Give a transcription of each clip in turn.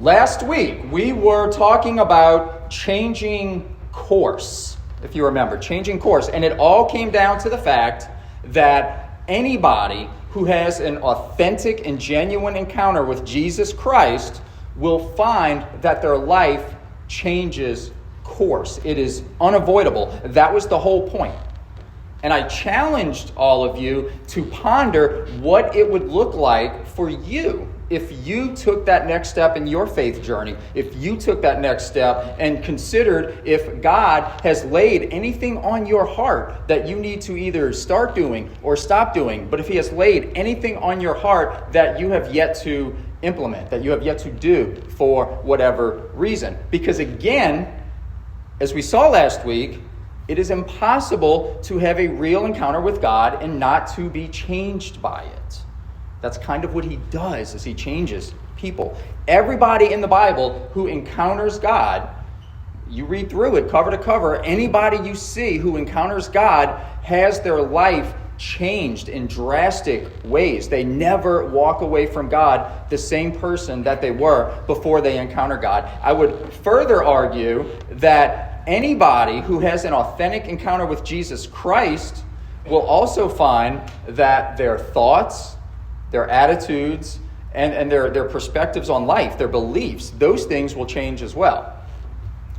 Last week, we were talking about changing course, if you remember, changing course. And it all came down to the fact that anybody who has an authentic and genuine encounter with Jesus Christ will find that their life changes course. It is unavoidable. That was the whole point. And I challenged all of you to ponder what it would look like for you if you took that next step in your faith journey, if you took that next step and considered if God has laid anything on your heart that you need to either start doing or stop doing, but if he has laid anything on your heart that you have yet to implement, that you have yet to do for whatever reason. Because again, as we saw last week, it is impossible to have a real encounter with God and not to be changed by it. That's kind of what he does, is he changes people. Everybody in the Bible who encounters God, you read through it cover to cover, anybody you see who encounters God has their life changed in drastic ways. They never walk away from God the same person that they were before they encounter God. I would further argue that anybody who has an authentic encounter with Jesus Christ will also find that their thoughts, their attitudes, and their perspectives on life, their beliefs, those things will change as well.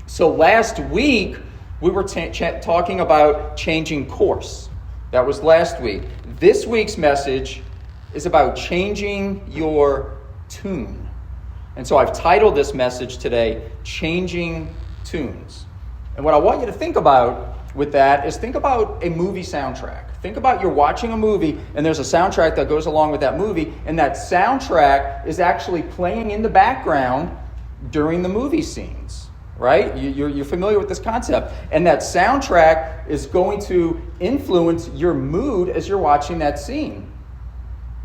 So last week, we were talking about changing course. That was last week. This week's message is about changing your tune. And so I've titled this message today, Changing Tunes. And what I want you to think about with that is think about a movie soundtrack. Think about you're watching a movie and there's a soundtrack that goes along with that movie, and that soundtrack is actually playing in the background during the movie scenes, right? You're familiar with this concept. And that soundtrack is going to influence your mood as you're watching that scene.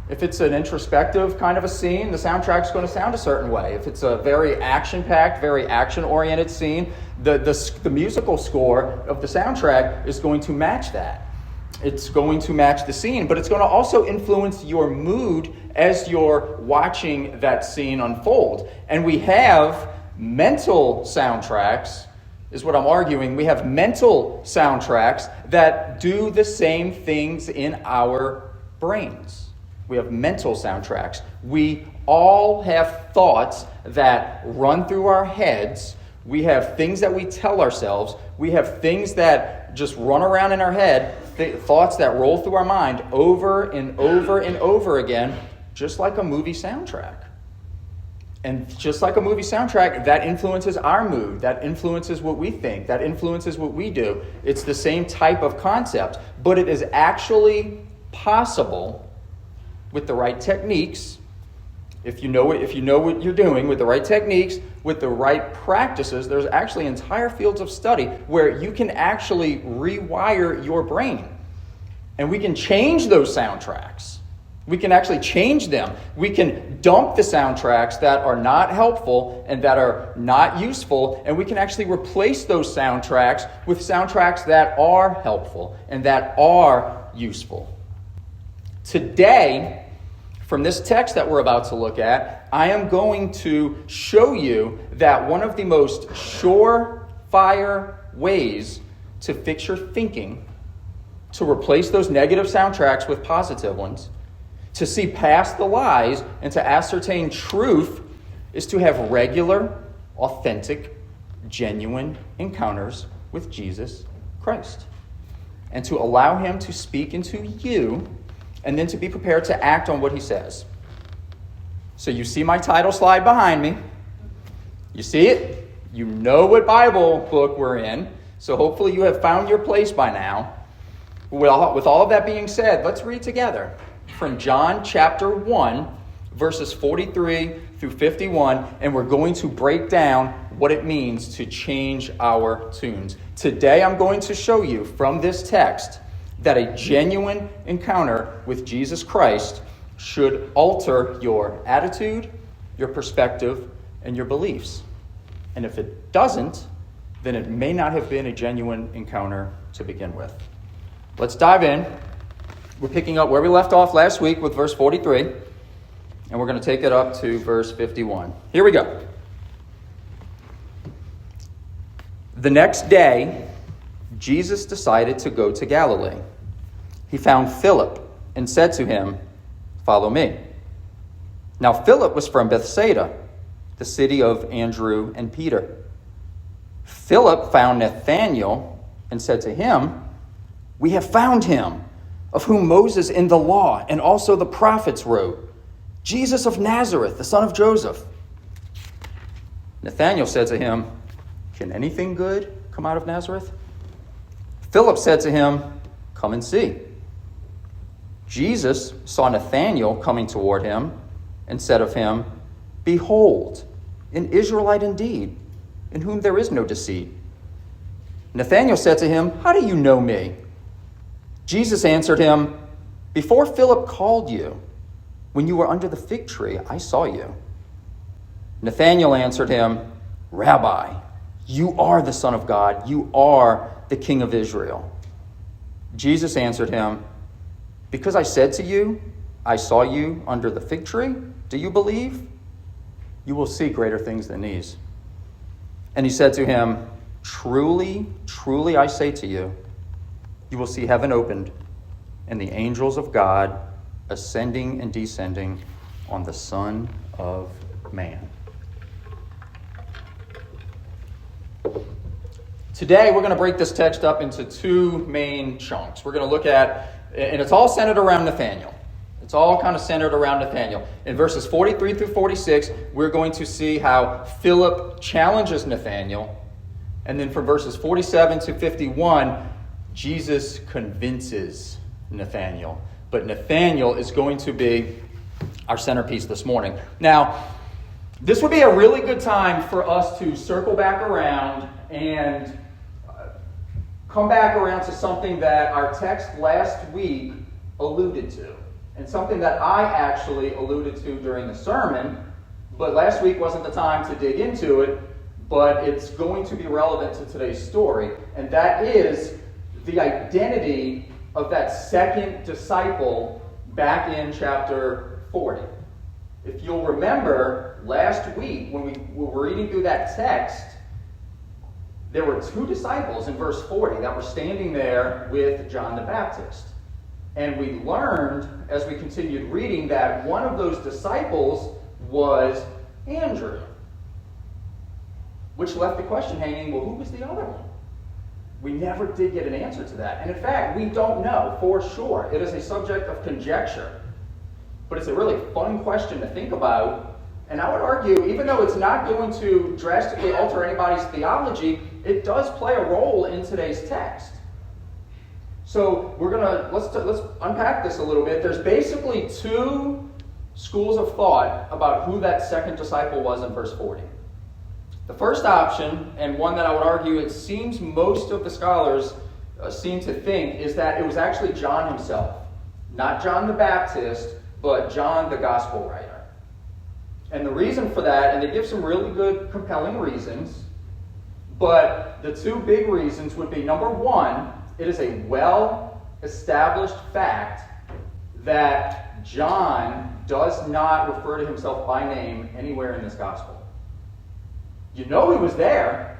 If it's an introspective kind of a scene, the soundtrack's going to sound a certain way. If it's a very action-packed, very action-oriented scene, the musical score of the soundtrack is going to match that. It's going to match the scene, but it's going to also influence your mood as you're watching that scene unfold. And we have mental soundtracks, is what I'm arguing. We have mental soundtracks that do the same things in our brains. We have mental soundtracks. We all have thoughts that run through our heads. We have things that we tell ourselves. We have things that just run around in our head, thoughts that roll through our mind over and over and over again, just like a movie soundtrack. And just like a movie soundtrack, that influences our mood. That influences what we think. That influences what we do. It's the same type of concept, but it is actually possible with the right techniques. If you know what you're doing with the right techniques, with the right practices, there's actually entire fields of study where you can actually rewire your brain. And we can change those soundtracks. We can actually change them. We can dump the soundtracks that are not helpful and that are not useful, and we can actually replace those soundtracks with soundtracks that are helpful and that are useful. Today, from this text that we're about to look at, I am going to show you that one of the most surefire ways to fix your thinking, to replace those negative soundtracks with positive ones, to see past the lies and to ascertain truth, is to have regular, authentic, genuine encounters with Jesus Christ. And to allow him to speak into you, and then to be prepared to act on what he says. So you see my title slide behind me. You see it? You know what Bible book we're in. So hopefully you have found your place by now. With all of that being said, let's read together from John chapter 1, verses 43 through 51, and we're going to break down what it means to change our tunes. Today I'm going to show you from this text that a genuine encounter with Jesus Christ should alter your attitude, your perspective, and your beliefs. And if it doesn't, then it may not have been a genuine encounter to begin with. Let's dive in. We're picking up where we left off last week with verse 43, and we're going to take it up to verse 51. Here we go. The next day, Jesus decided to go to Galilee. He found Phillip and said to him, "Follow me." Now Philip was from Bethsaida, the city of Andrew and Peter. Philip found Nathanael and said to him, "We have found him, of whom Moses in the law and also the prophets wrote, Jesus of Nazareth, the son of Joseph." Nathanael said to him, "Can anything good come out of Nazareth?" Philip said to him, "Come and see." Jesus saw Nathanael coming toward him and said of him, "Behold, an Israelite indeed, in whom there is no deceit." Nathanael said to him, "How do you know me?" Jesus answered him, "Before Philip called you, when you were under the fig tree, I saw you." Nathanael answered him, "Rabbi, you are the Son of God. You are the King of Israel." Jesus answered him, "Because I said to you, I saw you under the fig tree, do you believe? You will see greater things than these." And he said to him, "Truly, truly, I say to you, you will see heaven opened and the angels of God ascending and descending on the Son of Man." Today, we're going to break this text up into two main chunks. We're going to look at, and it's all centered around Nathanael. It's all kind of centered around Nathanael. In verses 43 through 46, we're going to see how Philip challenges Nathanael. And then from verses 47 to 51, Jesus convinces Nathanael. But Nathanael is going to be our centerpiece this morning. Now, this would be a really good time for us to circle back around and come back around to something that our text last week alluded to. And something that I actually alluded to during the sermon, but last week wasn't the time to dig into it, but it's going to be relevant to today's story. And that is the identity of that second disciple back in chapter 40. If you'll remember, last week when we were reading through that text, there were two disciples in verse 40 that were standing there with John the Baptist. And we learned, as we continued reading, that one of those disciples was Andrew, which left the question hanging, well, who was the other one? We never did get an answer to that. And in fact, we don't know for sure. It is a subject of conjecture. But it's a really fun question to think about. And I would argue, even though it's not going to drastically alter anybody's theology, it does play a role in today's text. So let's unpack this a little bit. There's basically two schools of thought about who that second disciple was in verse 40. The first option, and one that I would argue it seems most of the scholars seem to think, is that it was actually John himself. Not John the Baptist, but John the Gospel writer. And the reason for that, and they give some really good, compelling reasons, but the two big reasons would be, number one, it is a well-established fact that John does not refer to himself by name anywhere in this gospel. You know he was there.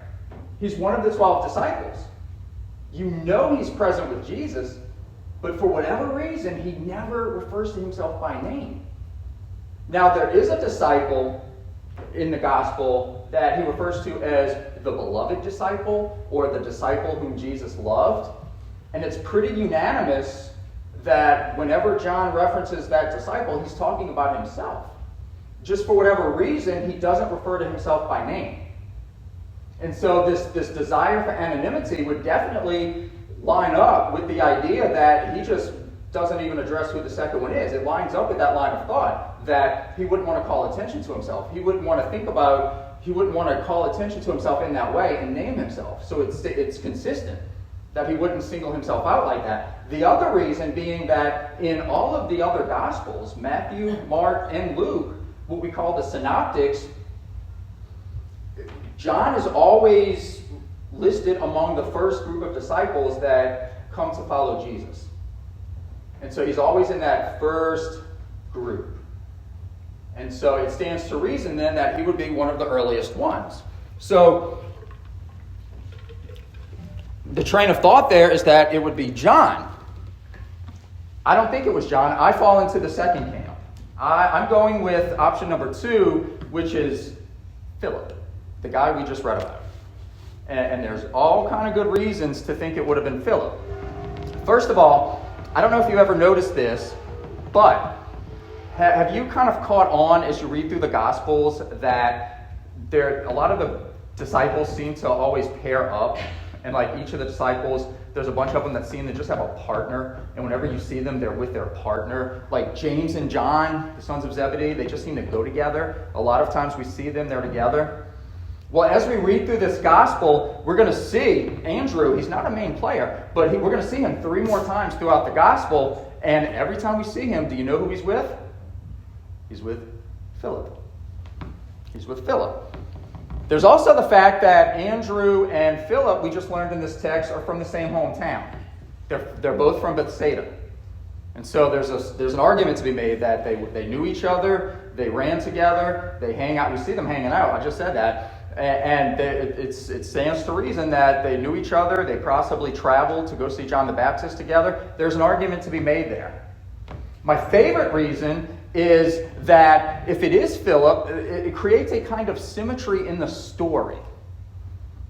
He's one of the 12 disciples. You know he's present with Jesus, but for whatever reason, he never refers to himself by name. Now, there is a disciple in the gospel that he refers to as the beloved disciple, or the disciple whom Jesus loved. And it's pretty unanimous that whenever John references that disciple, he's talking about himself. Just for whatever reason, he doesn't refer to himself by name. And so this desire for anonymity would definitely line up with the idea that he just doesn't even address who the second one is. It lines up with that line of thought that he wouldn't want to call attention to himself. He wouldn't want to call attention to himself in that way and name himself. So it's consistent that he wouldn't single himself out like that. The other reason being that in all of the other Gospels, Matthew, Mark, and Luke, what we call the synoptics, John is always listed among the first group of disciples that come to follow Jesus. And so he's always in that first group. And so it stands to reason then that he would be one of the earliest ones. So The train of thought there is that it would be John. I don't think it was John. I fall into the second camp. I'm going with option number 2, which is Philip, the guy we just read about. And there's all kind of good reasons to think it would have been Philip. First of all, I don't know if you ever noticed this, but have you kind of caught on as you read through the Gospels that a lot of the disciples seem to always pair up, and like each of the disciples, there's a bunch of them that seem to just have a partner, and whenever you see them, they're with their partner. Like James and John, the sons of Zebedee, they just seem to go together. A lot of times we see them, they're together. Well, as we read through this gospel, we're going to see Andrew. He's not a main player, but we're going to see him 3 more times throughout the gospel, and every time we see him, do you know who he's with? He's with Philip. He's with Philip. There's also the fact that Andrew and Philip, we just learned in this text, are from the same hometown. They're both from Bethsaida. And so there's an argument to be made that they knew each other, they ran together, they hang out. We see them hanging out. I just said that. And it stands to reason that they knew each other, they possibly traveled to go see John the Baptist together. There's an argument to be made there. My favorite reason is that if it is Philip, it creates a kind of symmetry in the story.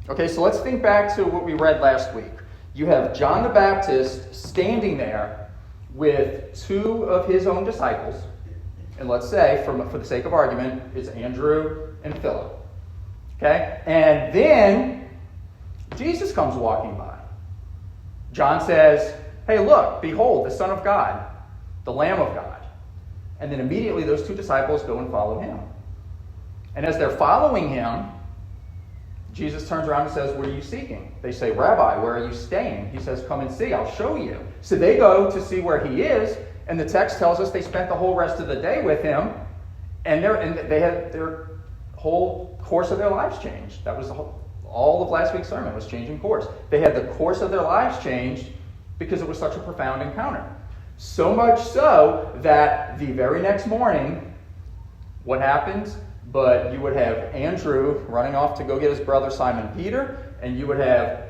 Okay, so let's think back to what we read last week. You have John the Baptist standing there with 2 of his own disciples, and let's say, for the sake of argument, it's Andrew and Philip. Okay, and then Jesus comes walking by. John says, "Hey, look, behold, the Son of God, the Lamb of God." And then immediately those 2 disciples go and follow him. And as they're following him, Jesus turns around and says, "What are you seeking?" They say, "Rabbi, where are you staying?" He says, "Come and see, I'll show you." So they go to see where he is, and the text tells us they spent the whole rest of the day with him, and they had their whole course of their lives changed. That was all of last week's sermon, was changing course. They had the course of their lives changed because it was such a profound encounter. So much so that the very next morning, what happens? But you would have Andrew running off to go get his brother Simon Peter, and you would have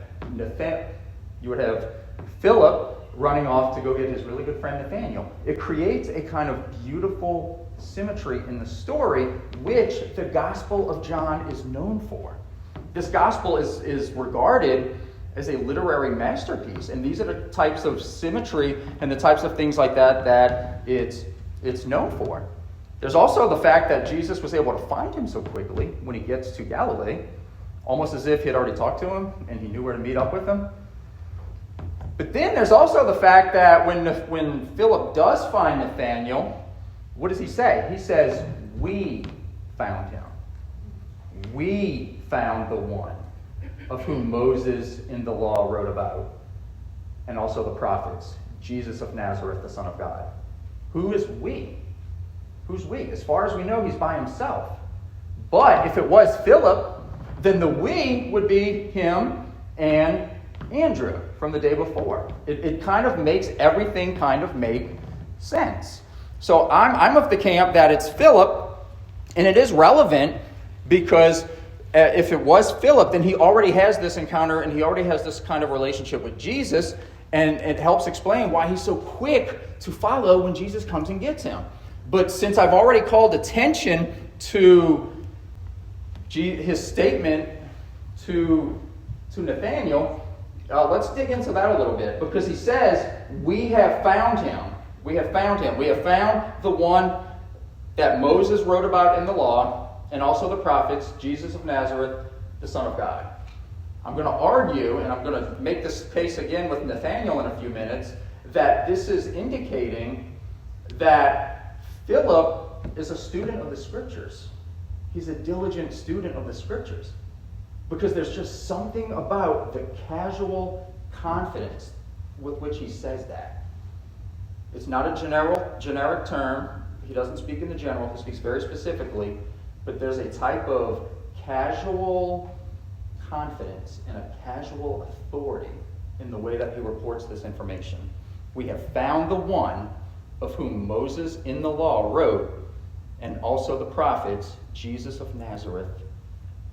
Philip running off to go get his really good friend Nathanael. It creates a kind of beautiful symmetry in the story, which the Gospel of John is known for. This gospel is regarded as a literary masterpiece, and these are the types of symmetry and the types of things like that it's known for. There's also the fact that Jesus was able to find him so quickly when he gets to Galilee, almost as if he had already talked to him and he knew where to meet up with him. But then there's also the fact that when Philip does find Nathanael, what does he say? He says, "We found him. We found the one of whom Moses in the law wrote about, and also the prophets, Jesus of Nazareth, the Son of God." Who is we? Who's we? As far as we know, he's by himself. But if it was Philip, then the we would be him and Andrew from the day before. It kind of makes everything kind of make sense. So I'm of the camp that it's Philip, and it is relevant because if it was Philip, then he already has this encounter and he already has this kind of relationship with Jesus, and it helps explain why he's so quick to follow when Jesus comes and gets him. But since I've already called attention to his statement to Nathanael, let's dig into that a little bit, because he says, "We have found him. We have found him. We have found the one that Moses wrote about in the law, and also the prophets, Jesus of Nazareth, the Son of God." I'm going to argue, and I'm going to make this case again with Nathanael in a few minutes, that this is indicating that Philip is a student of the Scriptures. He's a diligent student of the Scriptures. Because there's just something about the casual confidence with which he says that. It's not a generic term. He doesn't speak in the general. He speaks very specifically. But there's a type of casual confidence and a casual authority in the way that he reports this information. "We have found the one of whom Moses in the law wrote, and also the prophets, Jesus of Nazareth,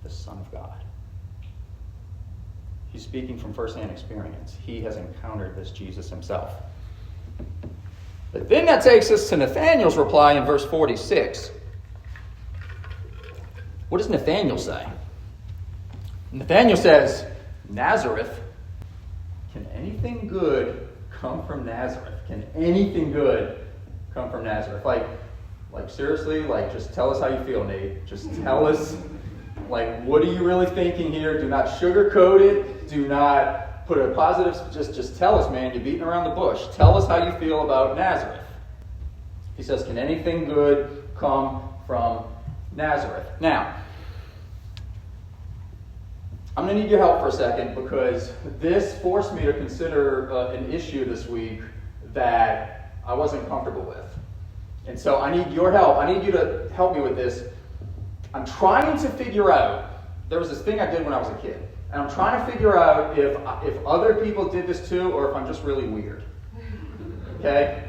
the Son of God." He's speaking from firsthand experience. He has encountered this Jesus himself. But then that takes us to Nathanael's reply in verse 46. What does Nathanael say? Nathanael says, Nazareth, can anything good come from Nazareth? Can anything good come from Nazareth? Like seriously, just tell us how you feel, Nate. Just tell us, what are you really thinking here? Do not sugarcoat it. Do not put a positive, just tell us, man. You're beating around the bush. Tell us how you feel about Nazareth. He says, can anything good come from Nazareth? Now, I'm going to need your help for a second because this forced me to consider an issue this week that I wasn't comfortable with. And so I need your help. I need you to help me with this. I'm trying to figure out, there was this thing I did when I was a kid, and I'm trying to figure out if other people did this too or if I'm just really weird. Okay?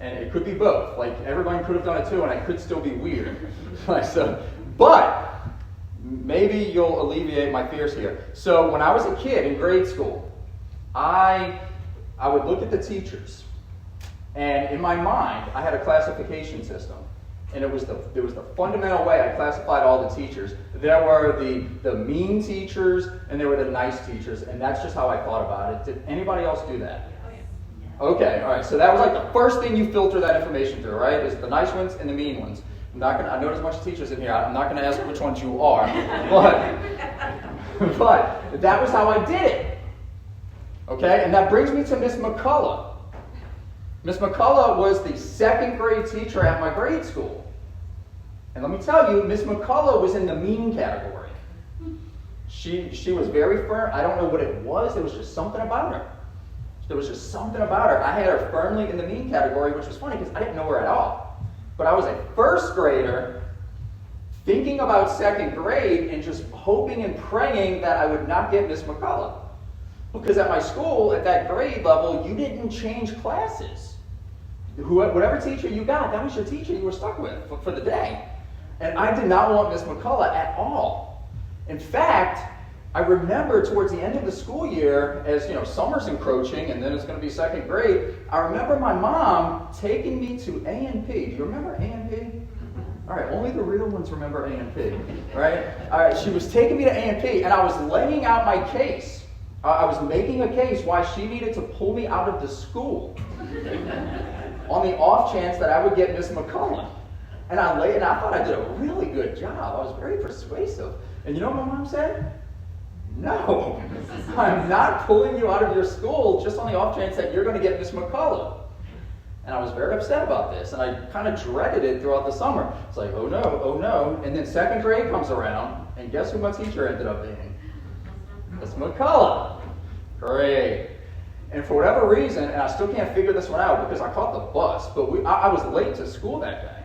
And it could be both. Everyone could have done it too, and I could still be weird. But maybe you'll alleviate my fears here. So when I was a kid in grade school, I would look at the teachers, and in my mind, I had a classification system. And it was the fundamental way I classified all the teachers. There were the mean teachers, and there were the nice teachers, and that's just how I thought about it. Did anybody else do that? Okay, all right. So that was the first thing you filter that information through, right? Is the nice ones and the mean ones. I know there's a bunch of teachers in here. I'm not going to ask which ones you are, but that was how I did it. Okay, and that brings me to Miss McCullough. Miss McCullough was the second grade teacher at my grade school. And let me tell you, Miss McCullough was in the mean category. She was very firm. I don't know what it was. There was just something about her. I had her firmly in the mean category, which was funny because I didn't know her at all. But I was a first grader thinking about second grade and just hoping and praying that I would not get Miss McCullough. Because at my school, at that grade level, you didn't change classes. Whatever teacher you got, that was your teacher you were stuck with for the day. And I did not want Miss McCullough at all. In fact, I remember towards the end of the school year, as summer's encroaching and then it's going to be second grade, I remember my mom taking me to A&P. Do you remember A&P? All right, only the real ones remember A&P, right? All right, she was taking me to A&P, and I was laying out my case. I was making a case why she needed to pull me out of the school on the off chance that I would get Miss McCullough. And I thought I did a really good job. I was very persuasive. And you know what my mom said? No, I'm not pulling you out of your school just on the off chance that you're going to get Miss McCullough. And I was very upset about this, and I kind of dreaded it throughout the summer. It's like, oh no. And then second grade comes around, and guess who my teacher ended up being? Miss McCullough. Great. And for whatever reason, and I still can't figure this one out because I caught the bus, but I was late to school that day.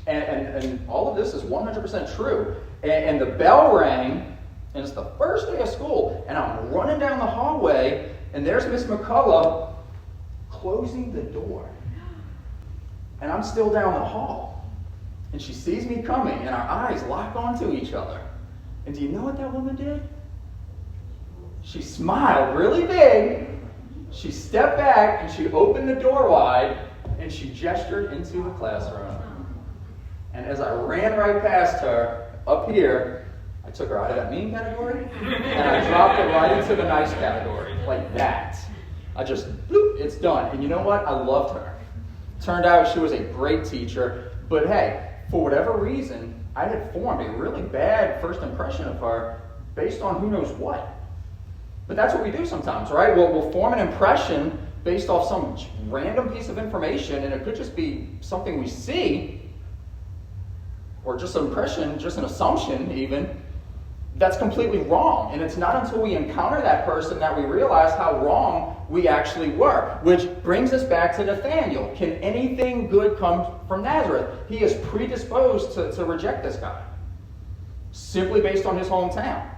And all of this is 100% true. And the bell rang, and it's the first day of school, and I'm running down the hallway, and there's Miss McCullough closing the door. And I'm still down the hall. And she sees me coming, and our eyes lock onto each other. And do you know what that woman did? She smiled really big. She stepped back, and she opened the door wide, and she gestured into the classroom. And as I ran right past her, up here, I took her out of that mean category, and I dropped her right into the nice category, like that. I just, bloop, it's done. And you know what? I loved her. Turned out she was a great teacher, but hey, for whatever reason, I had formed a really bad first impression of her based on who knows what. But that's what we do sometimes, right? We'll form an impression based off some random piece of information, and it could just be something we see, or just an impression, just an assumption even, that's completely wrong. And it's not until we encounter that person that we realize how wrong we actually were. Which brings us back to Nathanael. Can anything good come from Nazareth? He is predisposed to reject this guy, simply based on his hometown.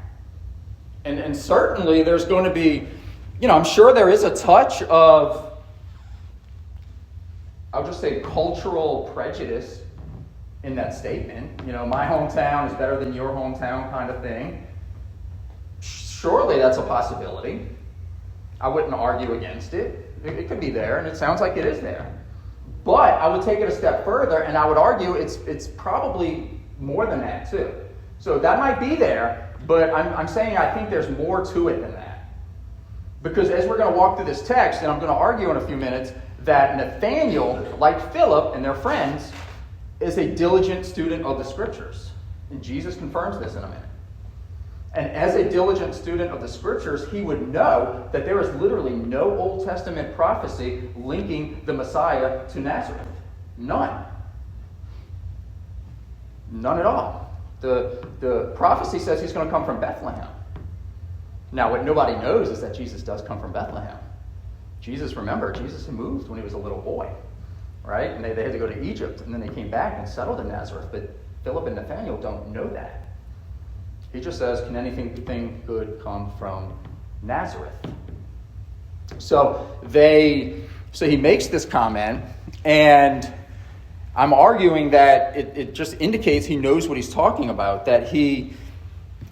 And certainly there's going to be, I'm sure there is a touch of, I'll just say, cultural prejudice in that statement. My hometown is better than your hometown kind of thing. Surely that's a possibility. I wouldn't argue against it. It could be there, and it sounds like it is there. But I would take it a step further, and I would argue it's probably more than that too. So that might be there, but I'm saying I think there's more to it than that. Because as we're going to walk through this text, and I'm going to argue in a few minutes, that Nathanael, like Philip and their friends, is a diligent student of the Scriptures. And Jesus confirms this in a minute. And as a diligent student of the Scriptures, he would know that there is literally no Old Testament prophecy linking the Messiah to Nazareth. None. None at all. The prophecy says he's going to come from Bethlehem. Now, what nobody knows is that Jesus does come from Bethlehem. Jesus had moved when he was a little boy, right? And they had to go to Egypt, and then they came back and settled in Nazareth. But Philip and Nathanael don't know that. He just says, can anything good come from Nazareth? So he makes this comment, and I'm arguing that it just indicates he knows what he's talking about, that he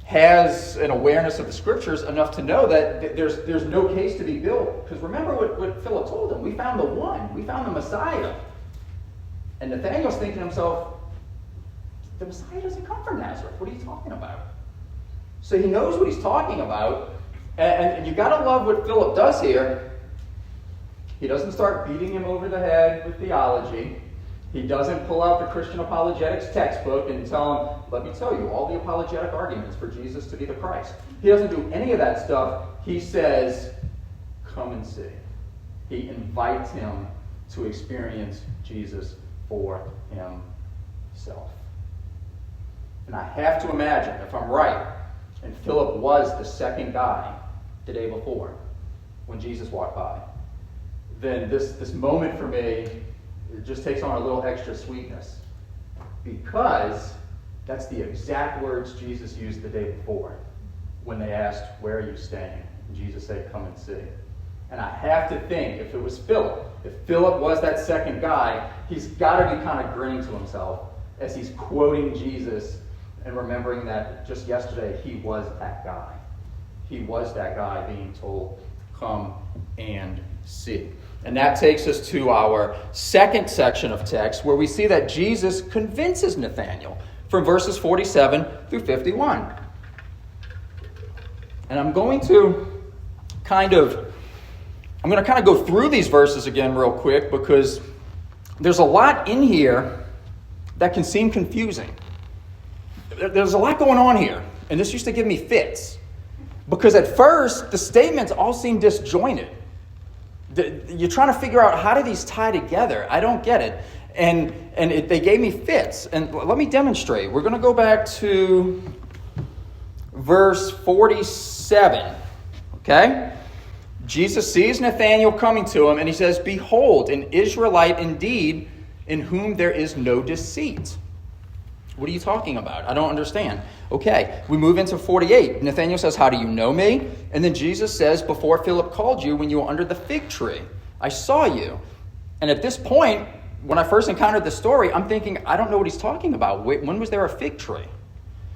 has an awareness of the Scriptures enough to know that there's no case to be built. Because remember what Philip told him. We found the one. We found the Messiah. And Nathanael's thinking to himself, the Messiah doesn't come from Nazareth. What are you talking about? So he knows what he's talking about. And you got to love what Philip does here. He doesn't start beating him over the head with theology. He doesn't pull out the Christian apologetics textbook and tell him, let me tell you, all the apologetic arguments for Jesus to be the Christ. He doesn't do any of that stuff. He says, come and see. He invites him to experience Jesus for himself. And I have to imagine, if I'm right, and Philip was the second guy the day before when Jesus walked by, then this moment for me, it just takes on a little extra sweetness, because that's the exact words Jesus used the day before when they asked, where are you staying? And Jesus said, come and see. And I have to think, if it was Philip, if Philip was that second guy, he's got to be kind of grinning to himself as he's quoting Jesus and remembering that just yesterday he was that guy. He was that guy being told, come and see. And that takes us to our second section of text, where we see that Jesus convinces Nathanael from verses 47 through 51. And I'm going to kind of go through these verses again real quick, because there's a lot in here that can seem confusing. There's a lot going on here, and this used to give me fits, because at first the statements all seem disjointed. You're trying to figure out, how do these tie together? I don't get it. And they gave me fits. And let me demonstrate. We're going to go back to verse 47. Okay? Jesus sees Nathanael coming to him, and he says, behold, an Israelite indeed, in whom there is no deceit. What are you talking about? I don't understand. Okay, we move into 48. Nathanael says, how do you know me? And then Jesus says, before Philip called you, when you were under the fig tree, I saw you. And at this point, when I first encountered the story, I'm thinking, I don't know what he's talking about. When was there a fig tree?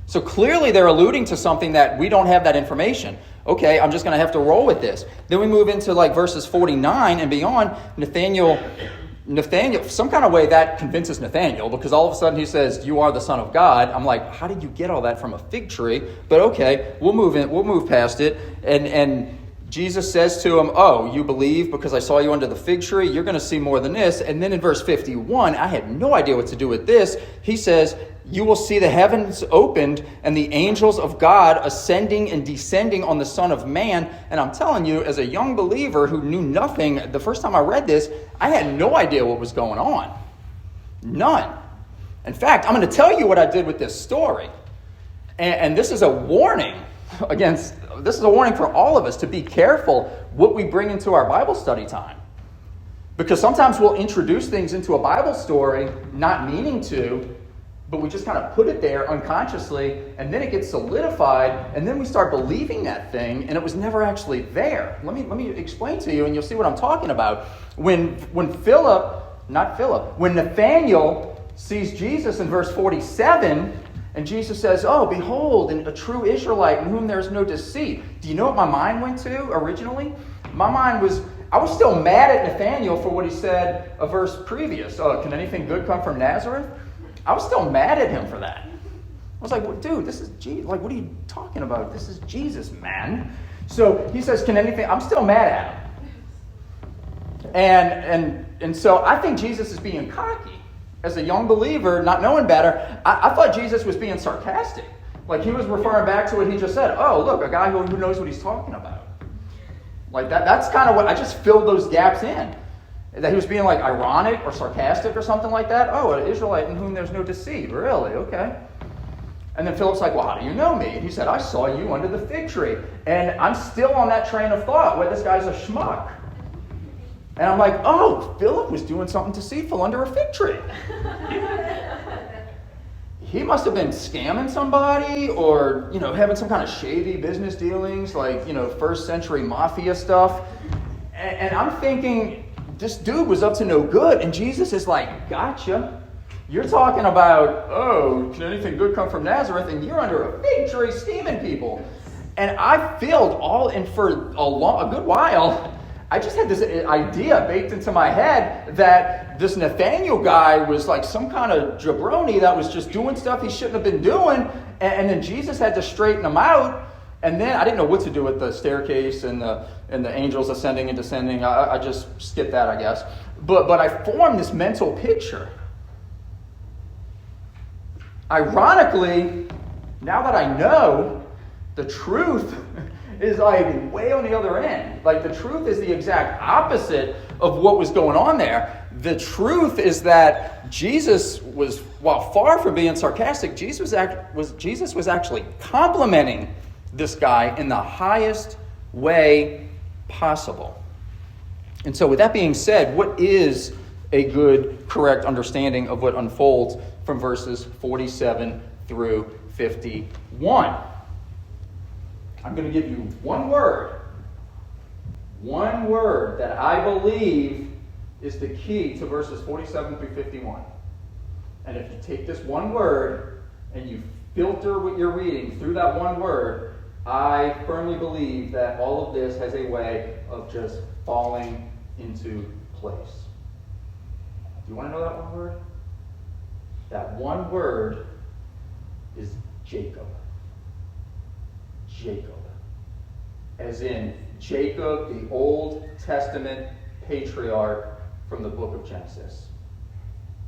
So clearly they're alluding to something that we don't have that information. Okay, I'm just going to have to roll with this. Then we move into verses 49 and beyond. Nathanael, some kind of way that convinces Nathanael, because all of a sudden he says, you are the Son of God. I'm like, how did you get all that from a fig tree? But okay, we'll move past it. And Jesus says to him, oh, you believe because I saw you under the fig tree? You're going to see more than this. And then in verse 51, I had no idea what to do with this. He says, you will see the heavens opened and the angels of God ascending and descending on the Son of Man. And I'm telling you, as a young believer who knew nothing, the first time I read this, I had no idea what was going on. None. In fact, I'm going to tell you what I did with this story. And this is a warning for all of us to be careful what we bring into our Bible study time. Because sometimes we'll introduce things into a Bible story, not meaning to, but we just kind of put it there unconsciously, and then it gets solidified, and then we start believing that thing, and it was never actually there. Let me explain to you, and you'll see what I'm talking about. When Nathanael sees Jesus in verse 47, And Jesus says, oh, behold, a true Israelite in whom there is no deceit. Do you know what my mind went to originally? My mind was, I was still mad at Nathanael for what he said a verse previous. Oh, can anything good come from Nazareth? I was still mad at him for that. I was like, well, dude, this is Jesus. Like, what are you talking about? This is Jesus, man. So he says, can anything, I'm still mad at him. And so I think Jesus is being cocky. As a young believer, not knowing better, I thought Jesus was being sarcastic. Like he was referring back to what he just said. Oh, look, a guy who knows what he's talking about. Like that's kind of what, I just filled those gaps in. That he was being like ironic or sarcastic or something like that. Oh, an Israelite in whom there's no deceit. Really? Okay. And then Philip's like, well, how do you know me? And he said, I saw you under the fig tree. And I'm still on that train of thought where this guy's a schmuck. And I'm like, oh, Philip was doing something deceitful under a fig tree. He must have been scamming somebody or, having some kind of shady business dealings like, first century mafia stuff. And I'm thinking, this dude was up to no good. And Jesus is like, gotcha. You're talking about, oh, can anything good come from Nazareth? And you're under a fig tree scheming people. And I filled for a good while, I just had this idea baked into my head that this Nathanael guy was like some kind of jabroni that was just doing stuff he shouldn't have been doing. And then Jesus had to straighten him out. And then I didn't know what to do with the staircase and the angels ascending and descending. I just skipped that, I guess. But I formed this mental picture. Ironically, now that I know, the truth is like way on the other end. Like the truth is the exact opposite of what was going on there. The truth is that Jesus was, while far from being sarcastic, Jesus was actually complimenting this guy in the highest way possible. And so with that being said, what is a good, correct understanding of what unfolds from verses 47 through 51? I'm going to give you one word that I believe is the key to verses 47 through 51. And if you take this one word and you filter what you're reading through that one word, I firmly believe that all of this has a way of just falling into place. Do you want to know that one word? That one word is Jacob. Jacob. As in Jacob, the Old Testament patriarch from the book of Genesis.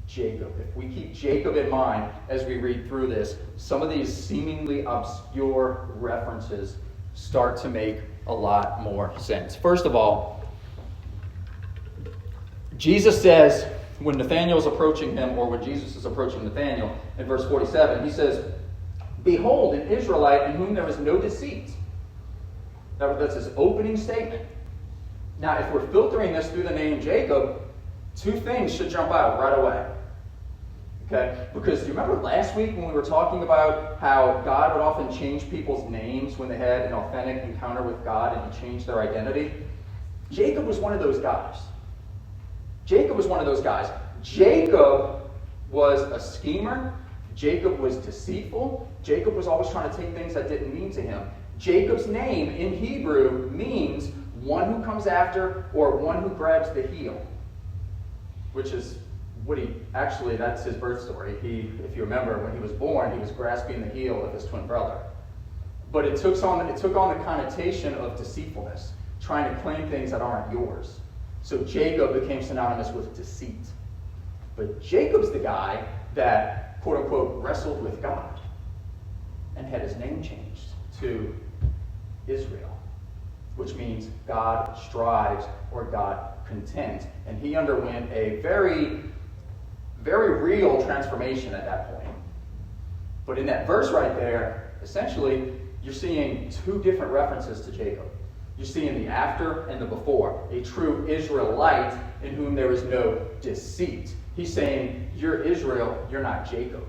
Jacob. If we keep Jacob in mind as we read through this, some of these seemingly obscure references start to make a lot more sense. First of all, Jesus says, when Nathanael is approaching him, or when Jesus is approaching Nathanael, in verse 47, he says, behold, an Israelite in whom there is no deceit. That's his opening statement. Now, if we're filtering this through the name Jacob, two things should jump out right away. Okay? Because do you remember last week when we were talking about how God would often change people's names when they had an authentic encounter with God and he changed their identity? Jacob was one of those guys. Jacob was one of those guys. Jacob was a schemer. Jacob was deceitful. Jacob was always trying to take things that didn't mean to him. Jacob's name in Hebrew means one who comes after or one who grabs the heel, which is what that's his birth story. If you remember, when he was born, he was grasping the heel of his twin brother. But it took on the connotation of deceitfulness, trying to claim things that aren't yours. So Jacob became synonymous with deceit. But Jacob's the guy that, quote unquote, wrestled with God and had his name changed to Israel, which means God strives or God contends. And he underwent a very, very real transformation at that point. But in that verse right there, essentially, you're seeing two different references to Jacob. You're seeing the after and the before. A true Israelite in whom there is no deceit. He's saying, you're Israel, you're not Jacob.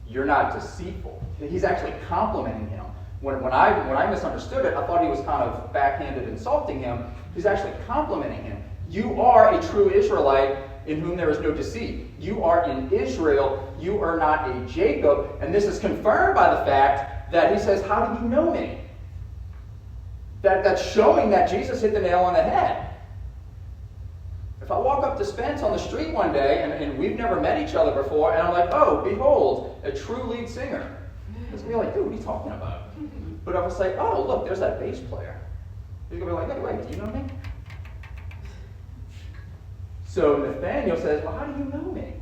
You're not deceitful. He's actually complimenting him. When I misunderstood it, I thought he was kind of backhanded insulting him. He's actually complimenting him. You are a true Israelite in whom there is no deceit. You are in Israel. You are not a Jacob. And this is confirmed by the fact that he says, how do you know me? That's showing that Jesus hit the nail on the head. If I walk up to Spence on the street one day, and we've never met each other before, and I'm like, oh, behold, a true lead singer. He's going to be like, dude, what are you talking about? But if I say, oh, look, there's that bass player. He's going to be like, hey, wait, do you know me? So Nathanael says, well, how do you know me?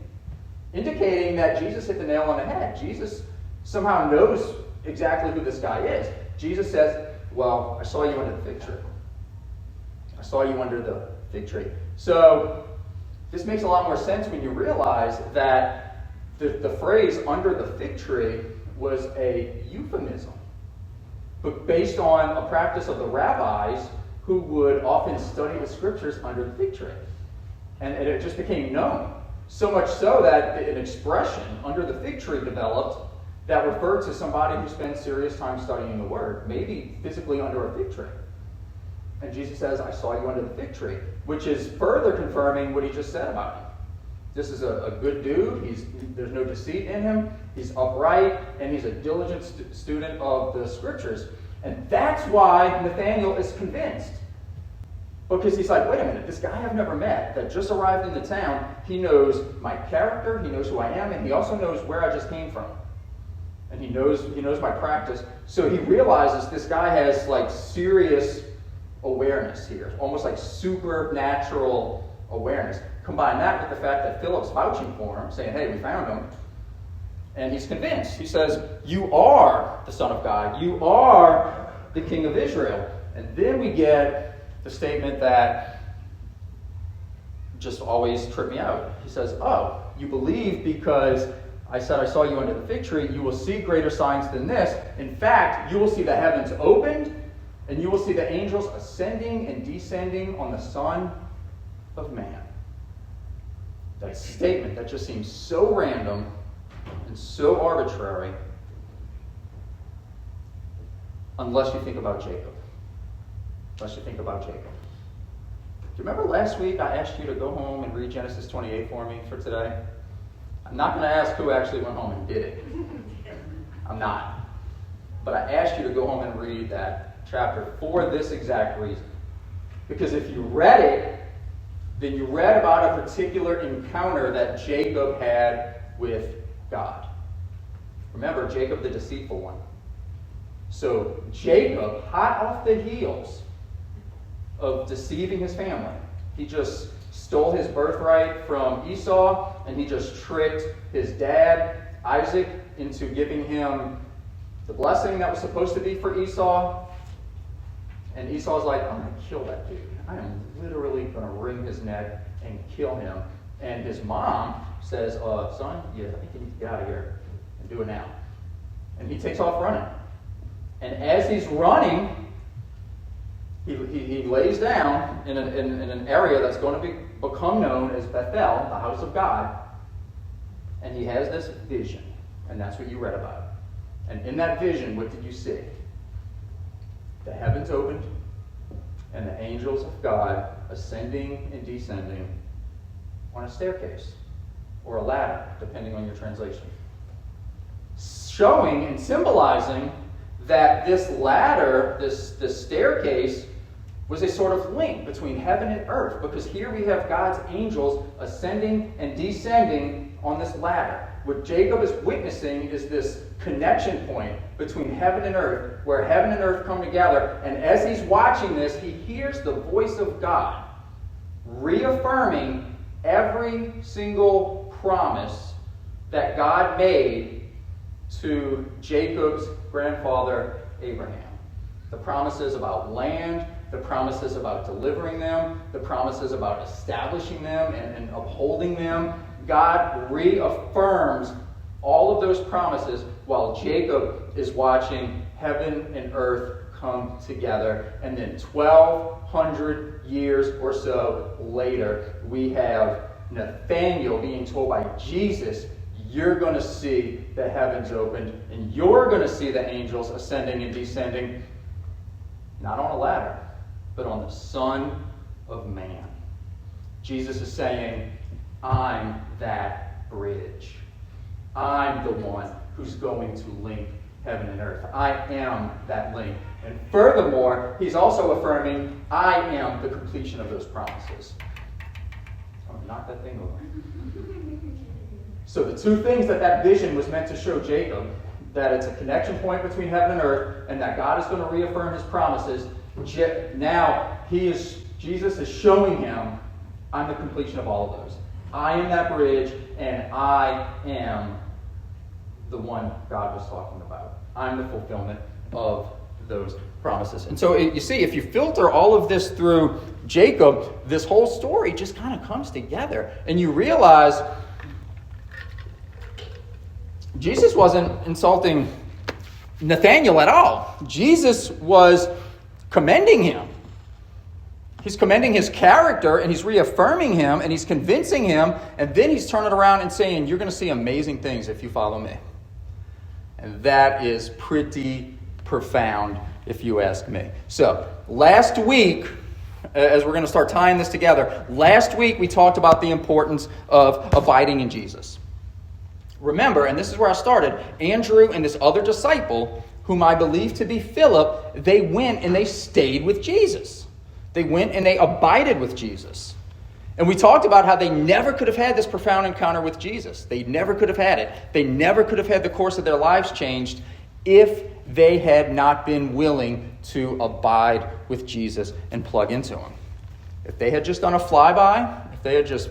Indicating that Jesus hit the nail on the head. Jesus somehow knows exactly who this guy is. Jesus says, well, I saw you under the fig tree. I saw you under the fig tree. So this makes a lot more sense when you realize that the phrase under the fig tree was a euphemism, but based on a practice of the rabbis who would often study the scriptures under the fig tree. And it just became known. So much so that an expression under the fig tree developed that referred to somebody who spent serious time studying the word, maybe physically under a fig tree. And Jesus says, I saw you under the fig tree, which is further confirming what he just said about him. This is a good dude. There's no deceit in him. He's upright, and he's a diligent student of the scriptures. And that's why Nathanael is convinced. Because he's like, wait a minute, this guy I've never met that just arrived in the town, he knows my character, he knows who I am, and he also knows where I just came from. And he knows my practice. So he realizes this guy has like serious awareness here, almost like supernatural awareness. Combine that with the fact that Philip's vouching for him, saying, hey, we found him. And he's convinced. He says, you are the Son of God. You are the King of Israel. And then we get the statement that just always tripped me out. He says, oh, you believe because I said I saw you under the fig tree. You will see greater signs than this. In fact, you will see the heavens opened, and you will see the angels ascending and descending on the Son of Man. That statement that just seems so random and so arbitrary, unless you think about Jacob. Unless you think about Jacob. Do you remember last week I asked you to go home and read Genesis 28 for me for today? I'm not going to ask who actually went home and did it. I'm not. But I asked you to go home and read that chapter for this exact reason. Because if you read it, then you read about a particular encounter that Jacob had with God. Remember, Jacob the deceitful one. So Jacob, hot off the heels of deceiving his family, he just stole his birthright from Esau, and he just tricked his dad, Isaac, into giving him the blessing that was supposed to be for Esau. And Esau's like, I'm going to kill that dude. I am literally going to wring his neck and kill him. And his mom says, son, I think you need to get out of here and do it now. And he takes off running. And as he's running, he lays down in an area that's going to become known as Bethel, the house of God. And he has this vision. And that's what you read about. And in that vision, what did you see? The heavens opened, and the angels of God ascending and descending on a staircase or a ladder, depending on your translation. Showing and symbolizing that this ladder, this staircase, was a sort of link between heaven and earth, because here we have God's angels ascending and descending on this ladder. What Jacob is witnessing is this connection point between heaven and earth, where heaven and earth come together, and as he's watching this, he hears the voice of God reaffirming every single promise that God made to Jacob's grandfather Abraham. The promises about land, the promises about delivering them, the promises about establishing them and upholding them. God reaffirms all of those promises while Jacob is watching heaven and earth come together. And then 1,200 years or so later, we have Nathanael being told by Jesus, you're going to see the heavens opened, and you're going to see the angels ascending and descending, not on a ladder, but on the Son of Man. Jesus is saying, I'm that bridge. I'm the one who's going to link heaven and earth. I am that link. And furthermore, he's also affirming, I am the completion of those promises. Oh, knock that thing over. So the two things that vision was meant to show Jacob, that it's a connection point between heaven and earth, and that God is going to reaffirm his promises, now Jesus is showing him, I'm the completion of all of those. I am that bridge, and I am the one God was talking about. I'm the fulfillment of those promises. And so you see, if you filter all of this through Jacob, this whole story just kind of comes together. And you realize Jesus wasn't insulting Nathanael at all. Jesus was commending him. He's commending his character, and he's reaffirming him, and he's convincing him, and then he's turning around and saying, you're going to see amazing things if you follow me. And that is pretty profound, if you ask me. So, last week, as we're going to start tying this together, last week we talked about the importance of abiding in Jesus. Remember, and this is where I started, Andrew and this other disciple, whom I believe to be Phillip, they went and they stayed with Jesus. They went and they abided with Jesus. And we talked about how they never could have had this profound encounter with Jesus. They never could have had it. They never could have had the course of their lives changed if they had not been willing to abide with Jesus and plug into him. If they had just done a flyby, if they had just,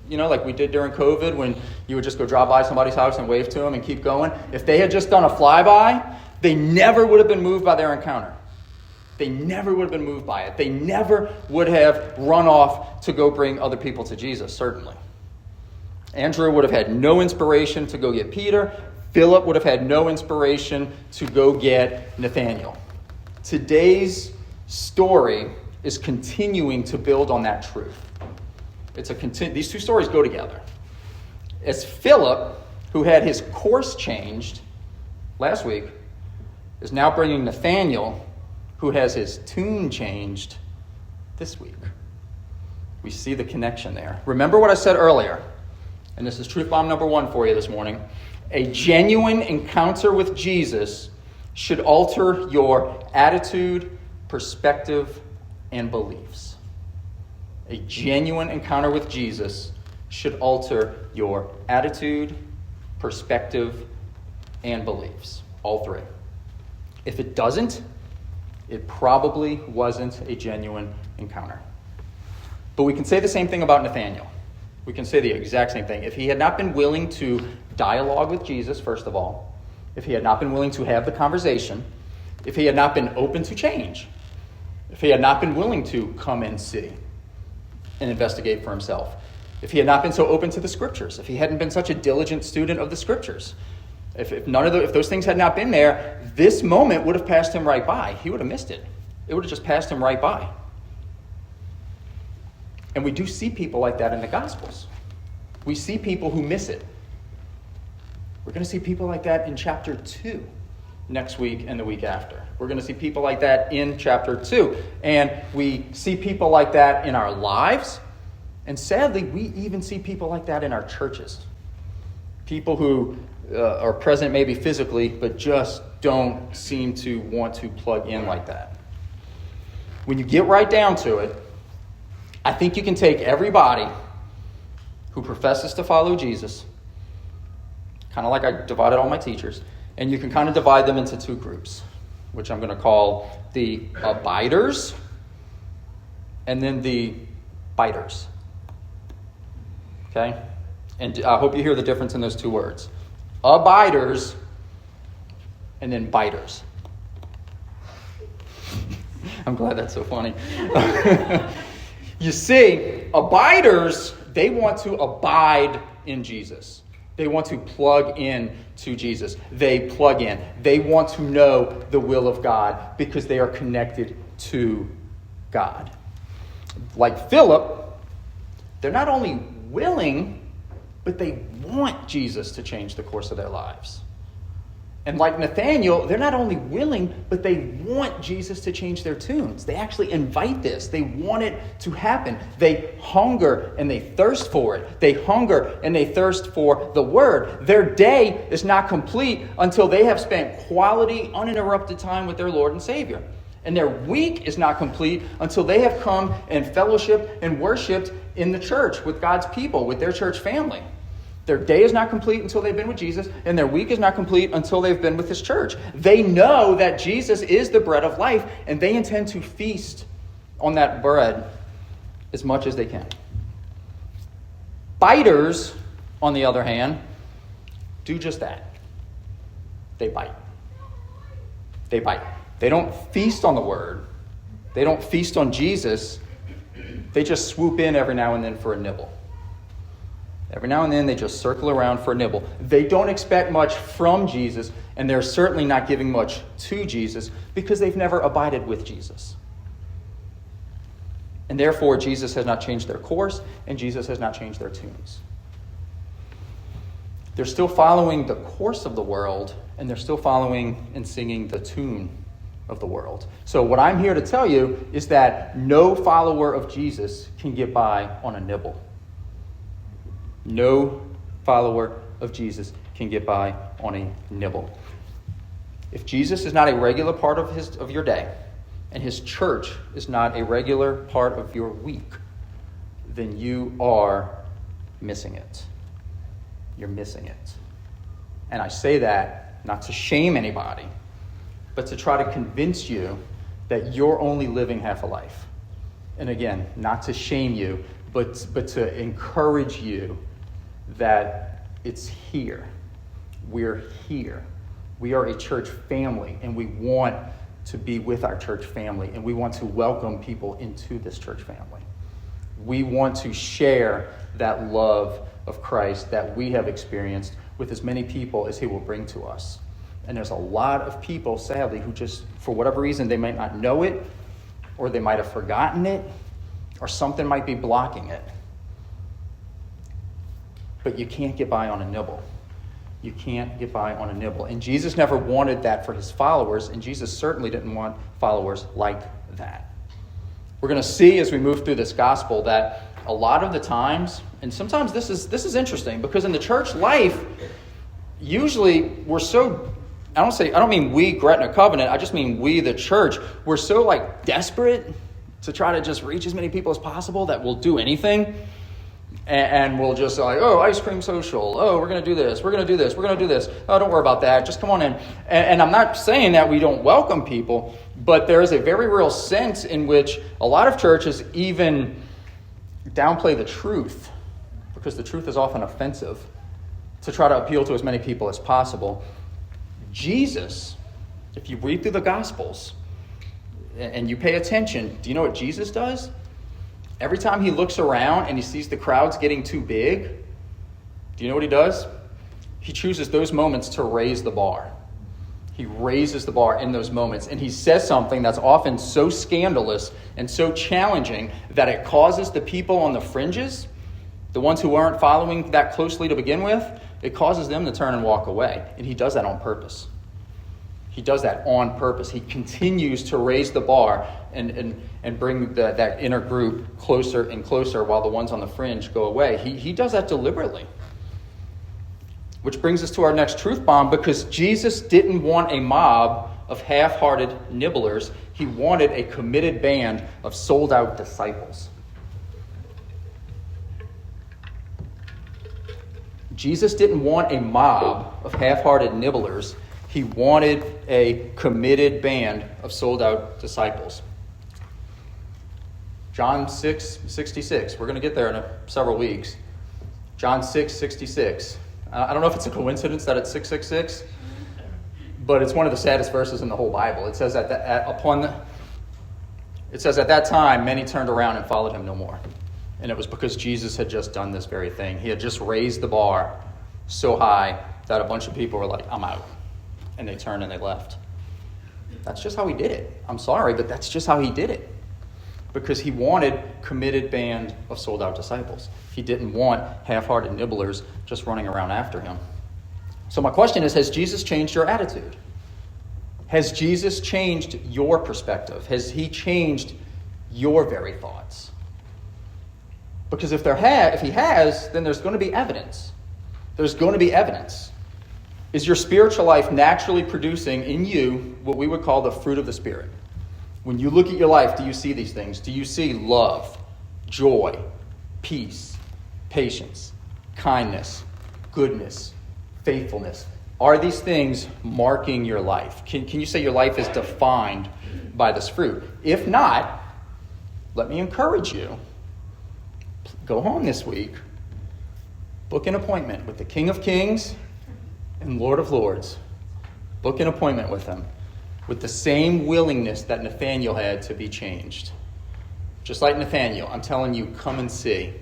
like we did during COVID when you would just go drive by somebody's house and wave to them and keep going. If they had just done a flyby, they never would have been moved by their encounter. They never would have been moved by it. They never would have run off to go bring other people to Jesus, certainly. Andrew would have had no inspiration to go get Peter. Philip would have had no inspiration to go get Nathanael. Today's story is continuing to build on that truth. These two stories go together. As Philip, who had his course changed last week, is now bringing Nathanael, who has his tune changed this week. We see the connection there. Remember what I said earlier, and this is truth bomb number 1 for you this morning. A genuine encounter with Jesus should alter your attitude, perspective, and beliefs. A genuine encounter with Jesus should alter your attitude, perspective, and beliefs. All three. If it doesn't, it probably wasn't a genuine encounter. But we can say the same thing about Nathanael. We can say the exact same thing. If he had not been willing to dialogue with Jesus, first of all, if he had not been willing to have the conversation, if he had not been open to change, if he had not been willing to come and see and investigate for himself, if he had not been so open to the scriptures, if he hadn't been such a diligent student of the scriptures, if those things had not been there, this moment would have passed him right by. He would have missed it. It would have just passed him right by. And we do see people like that in the Gospels. We see people who miss it. We're going to see people like that in chapter 2 next week and the week after. We're going to see people like that in chapter 2. And we see people like that in our lives. And sadly, we even see people like that in our churches. People who are present maybe physically, but just don't seem to want to plug in like that. When you get right down to it, I think you can take everybody who professes to follow Jesus, kind of like I divided all my teachers, and you can kind of divide them into 2 groups, which I'm going to call the abiders and then the biters. Okay? And I hope you hear the difference in those 2 words. Abiders and then biters. I'm glad that's so funny. You see, abiders, they want to abide in Jesus. They want to plug in to Jesus. They plug in. They want to know the will of God because they are connected to God. Like Philip, they're not only willing, but they want Jesus to change the course of their lives. And like Nathanael, they're not only willing, but they want Jesus to change their tunes. They actually invite this. They want it to happen. They hunger and they thirst for it. They hunger and they thirst for the word. Their day is not complete until they have spent quality, uninterrupted time with their Lord and Savior. And their week is not complete until they have come and fellowshiped and worshiped in the church with God's people, with their church family. Their day is not complete until they've been with Jesus, and their week is not complete until they've been with his church. They know that Jesus is the bread of life, and they intend to feast on that bread as much as they can. Biters, on the other hand, do just that. They bite. They bite. They don't feast on the word. They don't feast on Jesus. They just swoop in every now and then for a nibble. Every now and then they just circle around for a nibble. They don't expect much from Jesus, and they're certainly not giving much to Jesus because they've never abided with Jesus. And therefore, Jesus has not changed their course, and Jesus has not changed their tunes. They're still following the course of the world, and they're still following and singing the tune of the world. So what I'm here to tell you is that no follower of Jesus can get by on a nibble. No follower of Jesus can get by on a nibble. If Jesus is not a regular part of your day, and his church is not a regular part of your week, then you are missing it. You're missing it. And I say that not to shame anybody, but to try to convince you that you're only living half a life. And again, not to shame you, but to encourage you that it's here. We're here. We are a church family, and we want to be with our church family, and we want to welcome people into this church family. We want to share that love of Christ that we have experienced with as many people as he will bring to us. And there's a lot of people, sadly, who just, for whatever reason, they might not know it, or they might have forgotten it, or something might be blocking it. But you can't get by on a nibble. You can't get by on a nibble. And Jesus never wanted that for his followers, and Jesus certainly didn't want followers like that. We're going to see as we move through this gospel that a lot of the times, and sometimes this is interesting, because in the church life, usually we're so, I don't mean we, Gretna Covenant, I just mean we, the church, we're so desperate to try to just reach as many people as possible that we'll do anything. And we'll just ice cream social. Oh, we're going to do this. We're going to do this. We're going to do this. Oh, don't worry about that. Just come on in. And I'm not saying that we don't welcome people, but there is a very real sense in which a lot of churches even downplay the truth, because the truth is often offensive, to try to appeal to as many people as possible. Jesus, if you read through the Gospels and you pay attention, do you know what Jesus does? Every time he looks around and he sees the crowds getting too big, do you know what he does? He chooses those moments to raise the bar. He raises the bar in those moments, and he says something that's often so scandalous and so challenging that it causes the people on the fringes, the ones who aren't following that closely to begin with, it causes them to turn and walk away. And he does that on purpose. He does that on purpose. He continues to raise the bar and bring that inner group closer and closer while the ones on the fringe go away. He does that deliberately. Which brings us to our next truth bomb, because Jesus didn't want a mob of half-hearted nibblers. He wanted a committed band of sold-out disciples. Jesus didn't want a mob of half-hearted nibblers. He wanted a committed band of sold-out disciples. John 6:66. We're going to get there in several weeks. John 6:66. I don't know if it's a coincidence that it's 666, but it's one of the saddest verses in the whole Bible. It says at that time, many turned around and followed him no more. And it was because Jesus had just done this very thing. He had just raised the bar so high that a bunch of people were like, I'm out. And they turned and they left. That's just how he did it. I'm sorry, but that's just how he did it. Because he wanted committed band of sold-out disciples. He didn't want half-hearted nibblers just running around after him. So my question is, has Jesus changed your attitude? Has Jesus changed your perspective? Has he changed your very thoughts? Because if he has, then there's going to be evidence. There's going to be evidence. Is your spiritual life naturally producing in you what we would call the fruit of the Spirit? When you look at your life, do you see these things? Do you see love, joy, peace, patience, kindness, goodness, faithfulness? Are these things marking your life? Can you say your life is defined by this fruit? If not, let me encourage you. Go home this week. Book an appointment with the King of Kings and Lord of Lords. Book an appointment with him with the same willingness that Nathanael had to be changed. Just like Nathanael, I'm telling you, come and see.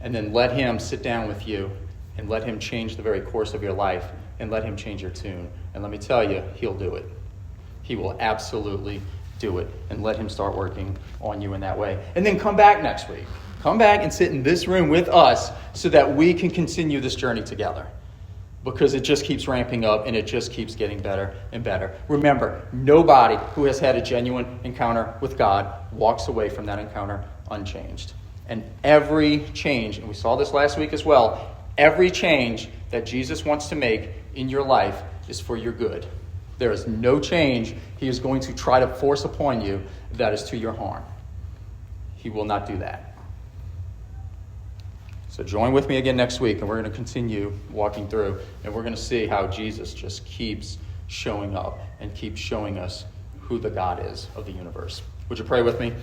And then let him sit down with you and let him change the very course of your life and let him change your tune. And let me tell you, he'll do it. He will absolutely do it. And let him start working on you in that way. And then come back next week. Come back and sit in this room with us so that we can continue this journey together. Because it just keeps ramping up and it just keeps getting better and better. Remember, nobody who has had a genuine encounter with God walks away from that encounter unchanged. And every change, and we saw this last week as well, every change that Jesus wants to make in your life is for your good. There is no change he is going to try to force upon you that is to your harm. He will not do that. So join with me again next week, and we're going to continue walking through, and we're going to see how Jesus just keeps showing up and keeps showing us who the God is of the universe. Would you pray with me?